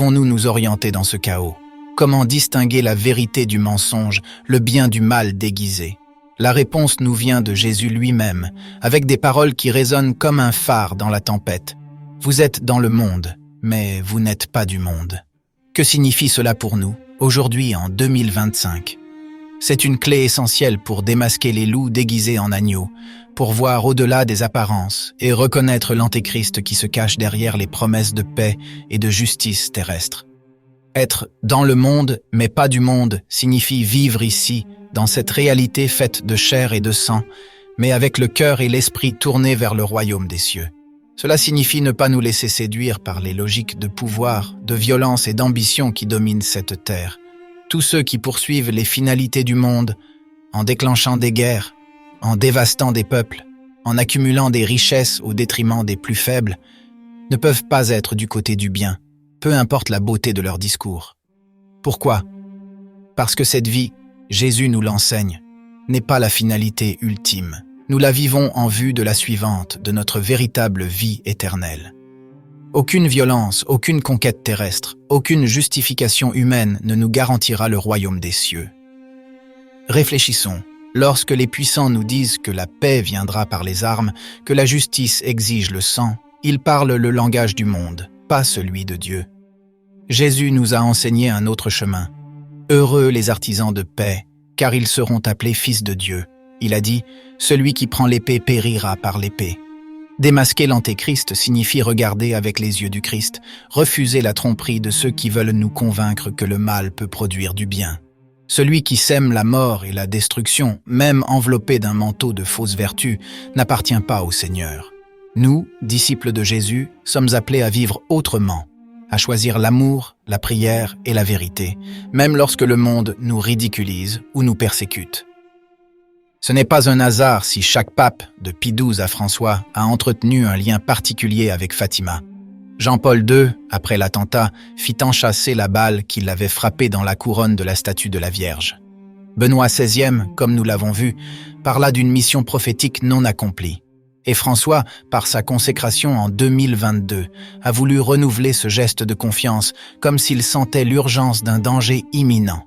Pouvons-nous nous orienter dans ce chaos? Comment distinguer la vérité du mensonge, le bien du mal déguisé? La réponse nous vient de Jésus lui-même, avec des paroles qui résonnent comme un phare dans la tempête. Vous êtes dans le monde, mais vous n'êtes pas du monde. Que signifie cela pour nous, aujourd'hui en 2025? C'est une clé essentielle pour démasquer les loups déguisés en agneaux, pour voir au-delà des apparences et reconnaître l'antéchrist qui se cache derrière les promesses de paix et de justice terrestre. Être dans le monde, mais pas du monde, signifie vivre ici, dans cette réalité faite de chair et de sang, mais avec le cœur et l'esprit tournés vers le royaume des cieux. Cela signifie ne pas nous laisser séduire par les logiques de pouvoir, de violence et d'ambition qui dominent cette terre. Tous ceux qui poursuivent les finalités du monde, en déclenchant des guerres, en dévastant des peuples, en accumulant des richesses au détriment des plus faibles, ne peuvent pas être du côté du bien, peu importe la beauté de leur discours. Pourquoi? Parce que cette vie, Jésus nous l'enseigne, n'est pas la finalité ultime. Nous la vivons en vue de la suivante, de notre véritable vie éternelle. Aucune violence, aucune conquête terrestre, aucune justification humaine ne nous garantira le royaume des cieux. Réfléchissons. Lorsque les puissants nous disent que la paix viendra par les armes, que la justice exige le sang, ils parlent le langage du monde, pas celui de Dieu. Jésus nous a enseigné un autre chemin. Heureux les artisans de paix, car ils seront appelés fils de Dieu. Il a dit, celui qui prend l'épée périra par l'épée. Démasquer l'antéchrist signifie regarder avec les yeux du Christ, refuser la tromperie de ceux qui veulent nous convaincre que le mal peut produire du bien. Celui qui sème la mort et la destruction, même enveloppé d'un manteau de fausses vertus, n'appartient pas au Seigneur. Nous, disciples de Jésus, sommes appelés à vivre autrement, à choisir l'amour, la prière et la vérité, même lorsque le monde nous ridiculise ou nous persécute. Ce n'est pas un hasard si chaque pape, de Pie XII à François, a entretenu un lien particulier avec Fatima. Jean-Paul II, après l'attentat, fit enchâsser la balle qui l'avait frappé dans la couronne de la statue de la Vierge. Benoît XVI, comme nous l'avons vu, parla d'une mission prophétique non accomplie. Et François, par sa consécration en 2022, a voulu renouveler ce geste de confiance comme s'il sentait l'urgence d'un danger imminent.